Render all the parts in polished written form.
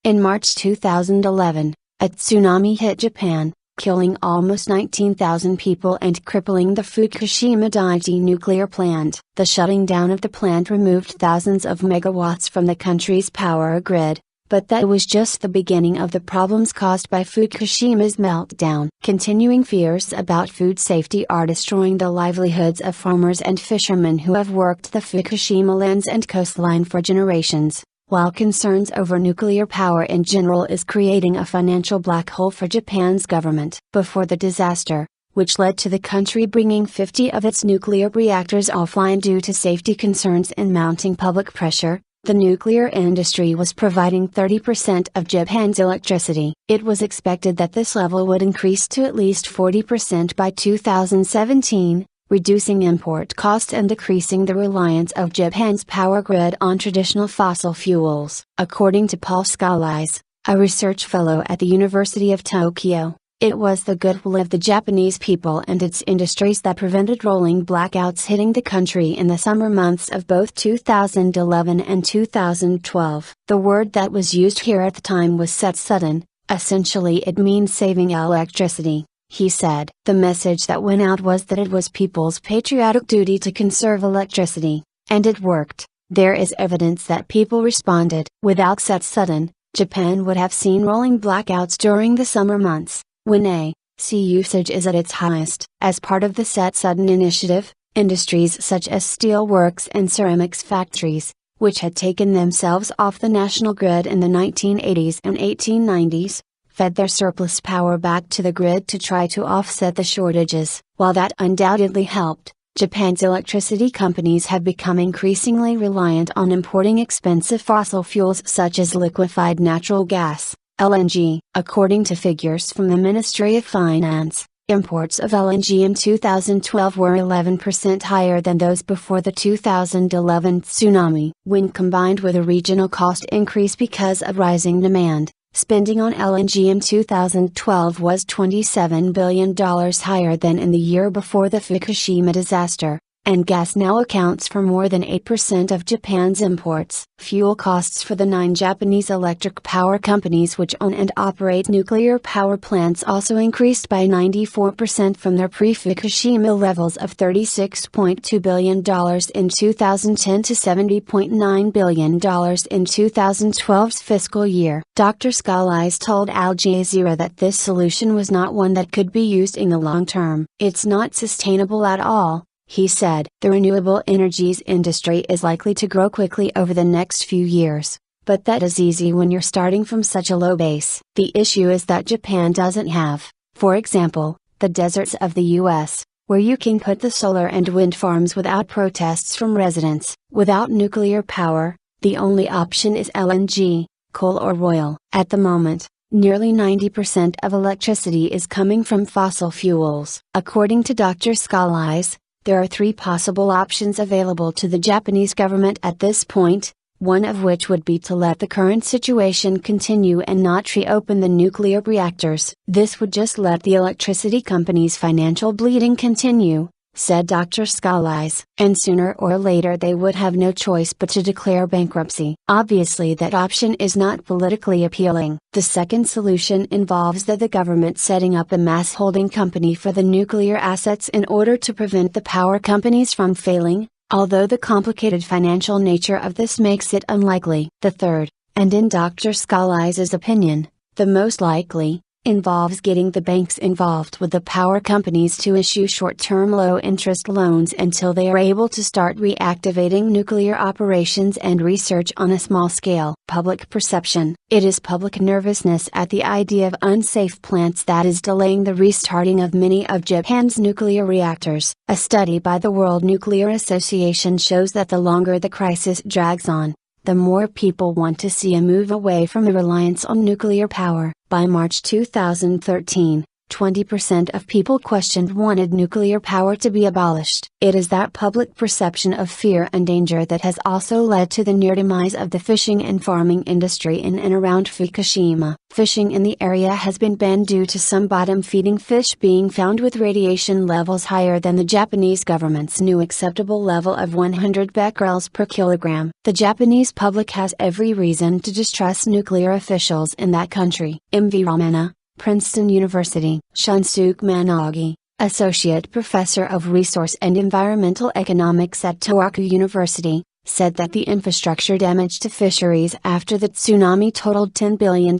In March 2011, a tsunami hit Japan, killing almost 19,000 people and crippling the Fukushima Daiichi nuclear plant. The shutting down of the plant removed thousands of megawatts from the country's power grid, but that was just the beginning of the problems caused by Fukushima's meltdown. Continuing fears about food safety are destroying the livelihoods of farmers and fishermen who have worked the Fukushima lands and coastline for generations, while concerns over nuclear power in general is creating a financial black hole for Japan's government. Before the disaster, which led to the country bringing 50 of its nuclear reactors offline due to safety concerns and mounting public pressure, the nuclear industry was providing 30% of Japan's electricity. It was expected that this level would increase to at least 40% by 2017, reducing import costs and decreasing the reliance of Japan's power grid on traditional fossil fuels. According to Paul Scalise, a research fellow at the University of Tokyo, it was the goodwill of the Japanese people and its industries that prevented rolling blackouts hitting the country in the summer months of both 2011 and 2012. The word that was used here at the time was set sudden. Essentially it means saving electricity, he said. The message that went out was that it was people's patriotic duty to conserve electricity, and it worked. There is evidence that people responded. Without set sudden, Japan would have seen rolling blackouts during the summer months, when AC usage is at its highest. As part of the Set Sudden initiative, industries such as steel works and ceramics factories, which had taken themselves off the national grid in the 1980s and 1890s, fed their surplus power back to the grid to try to offset the shortages. While that undoubtedly helped, Japan's electricity companies have become increasingly reliant on importing expensive fossil fuels such as liquefied natural gas, LNG. According to figures from the Ministry of Finance, imports of LNG in 2012 were 11% higher than those before the 2011 tsunami. When combined with a regional cost increase because of rising demand, spending on LNG in 2012 was $27 billion higher than in the year before the Fukushima disaster, and gas now accounts for more than 8% of Japan's imports. Fuel costs for the 9 Japanese electric power companies which own and operate nuclear power plants also increased by 94% from their pre-Fukushima levels of $36.2 billion in 2010 to $70.9 billion in 2012's fiscal year. Dr. Scalise told Al Jazeera that this solution was not one that could be used in the long term. It's not sustainable at all, he said. The renewable energies industry is likely to grow quickly over the next few years, but that is easy when you're starting from such a low base. The issue is that Japan doesn't have, for example, the deserts of the US, where you can put the solar and wind farms without protests from residents. Without nuclear power, the only option is LNG, coal or oil. At the moment, nearly 90% of electricity is coming from fossil fuels. According to Dr. Scalise, there are 3 possible options available to the Japanese government at this point, one of which would be to let the current situation continue and not reopen the nuclear reactors. This would just let the electricity companies' financial bleeding continue, said Dr. Scalise, and sooner or later they would have no choice but to declare bankruptcy. Obviously that option is not politically appealing. The second solution involves the government setting up a mass holding company for the nuclear assets in order to prevent the power companies from failing, although the complicated financial nature of this makes it unlikely. The third, and in Dr. Scalise's opinion, the most likely, involves getting the banks involved with the power companies to issue short-term low-interest loans until they are able to start reactivating nuclear operations and research on a small scale. Public perception. It is public nervousness at the idea of unsafe plants that is delaying the restarting of many of Japan's nuclear reactors. A study by the World Nuclear Association shows that the longer the crisis drags on, the more people want to see a move away from the reliance on nuclear power. By March 2013, 20% of people questioned wanted nuclear power to be abolished. It is that public perception of fear and danger that has also led to the near demise of the fishing and farming industry in and around Fukushima. Fishing in the area has been banned due to some bottom-feeding fish being found with radiation levels higher than the Japanese government's new acceptable level of 100 becquerels per kilogram. The Japanese public has every reason to distrust nuclear officials in that country. M.V. Ramana, Princeton University. Shunsuke Managi, Associate Professor of Resource and Environmental Economics at Tohoku University, said that the infrastructure damage to fisheries after the tsunami totaled $10 billion,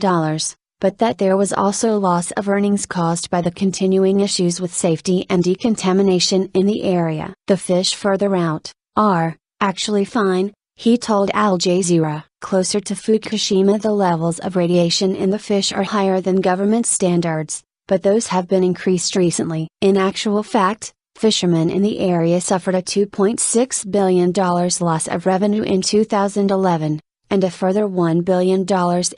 but that there was also loss of earnings caused by the continuing issues with safety and decontamination in the area. The fish further out are actually fine, he told Al Jazeera. Closer to Fukushima, the levels of radiation in the fish are higher than government standards, but those have been increased recently. In actual fact, fishermen in the area suffered a $2.6 billion loss of revenue in 2011, and a further $1 billion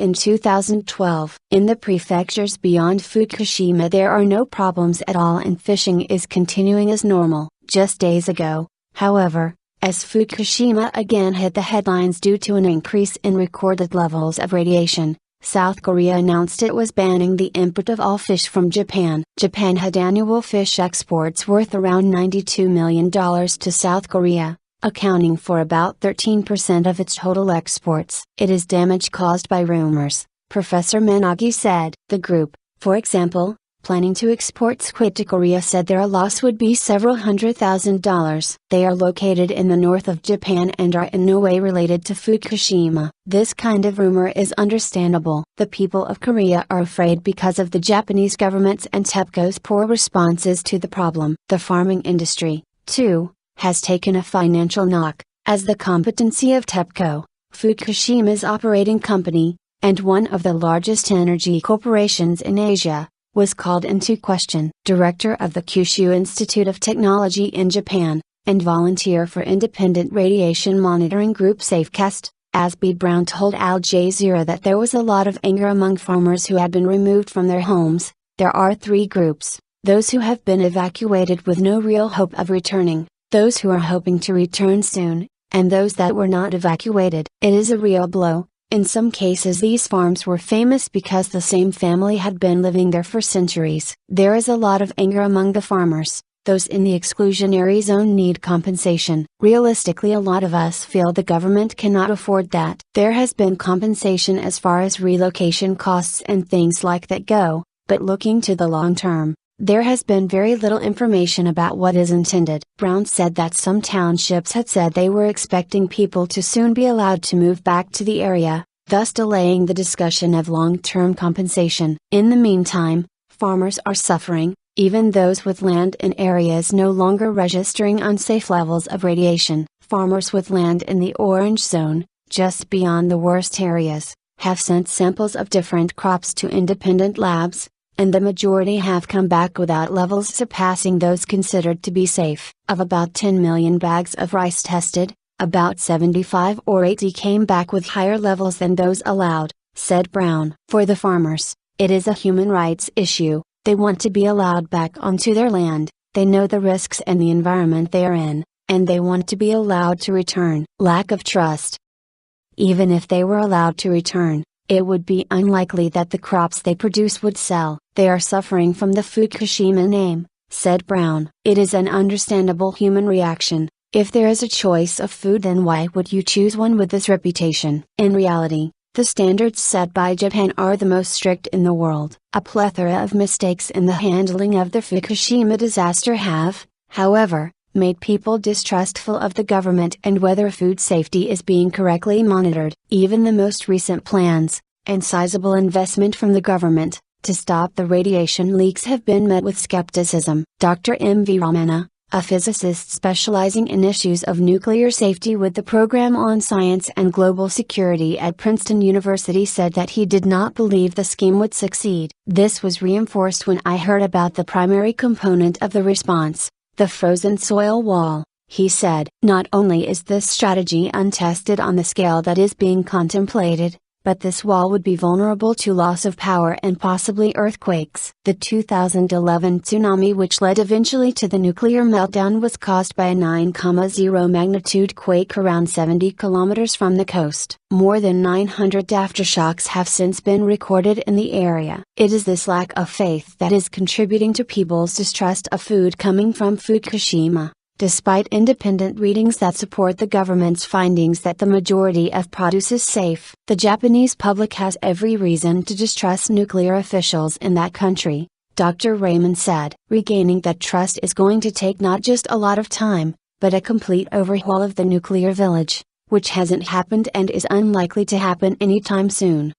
in 2012. In the prefectures beyond Fukushima, there are no problems at all and fishing is continuing as normal. Just days ago, however, as Fukushima again hit the headlines due to an increase in recorded levels of radiation, South Korea announced it was banning the import of all fish from Japan. Japan had annual fish exports worth around $92 million to South Korea, accounting for about 13% of its total exports. It is damage caused by rumors, Professor Managi said. The group, for example, planning to export squid to Korea, said their loss would be several $100,000. They are located in the north of Japan and are in no way related to Fukushima. This kind of rumor is understandable. The people of Korea are afraid because of the Japanese government's and TEPCO's poor responses to the problem. The farming industry, too, has taken a financial knock, as the competency of TEPCO, Fukushima's operating company, and one of the largest energy corporations in Asia, was called into question. Director of the Kyushu Institute of Technology in Japan, and volunteer for independent radiation monitoring group Safecast, Asby Brown told Al Jazeera that there was a lot of anger among farmers who had been removed from their homes. There are three groups: those who have been evacuated with no real hope of returning, those who are hoping to return soon, and those that were not evacuated. It is a real blow. In some cases these farms were famous because the same family had been living there for centuries. There is a lot of anger among the farmers. Those in the exclusionary zone need compensation. Realistically, a lot of us feel the government cannot afford that. There has been compensation as far as relocation costs and things like that go, but looking to the long term, there has been very little information about what is intended. Brown said that some townships had said they were expecting people to soon be allowed to move back to the area, thus delaying the discussion of long-term compensation. In the meantime, farmers are suffering, even those with land in areas no longer registering unsafe levels of radiation. Farmers with land in the orange zone, just beyond the worst areas, have sent samples of different crops to independent labs, and the majority have come back without levels surpassing those considered to be safe. Of about 10 million bags of rice tested, about 75 or 80 came back with higher levels than those allowed, said Brown. For the farmers, it is a human rights issue. They want to be allowed back onto their land, they know the risks and the environment they are in, and they want to be allowed to return. Lack of trust. Even if they were allowed to return, it would be unlikely that the crops they produce would sell. They are suffering from the Fukushima name, said Brown. It is an understandable human reaction. If there is a choice of food, then why would you choose one with this reputation? In reality, the standards set by Japan are the most strict in the world. A plethora of mistakes in the handling of the Fukushima disaster have, however, made people distrustful of the government and whether food safety is being correctly monitored. Even the most recent plans, and sizable investment from the government, to stop the radiation leaks have been met with skepticism. Dr. M.V. Ramana, a physicist specializing in issues of nuclear safety with the Program on Science and Global Security at Princeton University, said that he did not believe the scheme would succeed. This was reinforced when I heard about the primary component of the response, the frozen soil wall, he said. Not only is this strategy untested on the scale that is being contemplated, but this wall would be vulnerable to loss of power and possibly earthquakes. The 2011 tsunami, which led eventually to the nuclear meltdown, was caused by a 9.0 magnitude quake around 70 kilometers from the coast. More than 900 aftershocks have since been recorded in the area. It is this lack of faith that is contributing to people's distrust of food coming from Fukushima. Despite independent readings that support the government's findings that the majority of produce is safe, the Japanese public has every reason to distrust nuclear officials in that country, Dr. Raymond said. Regaining that trust is going to take not just a lot of time, but a complete overhaul of the nuclear village, which hasn't happened and is unlikely to happen anytime soon.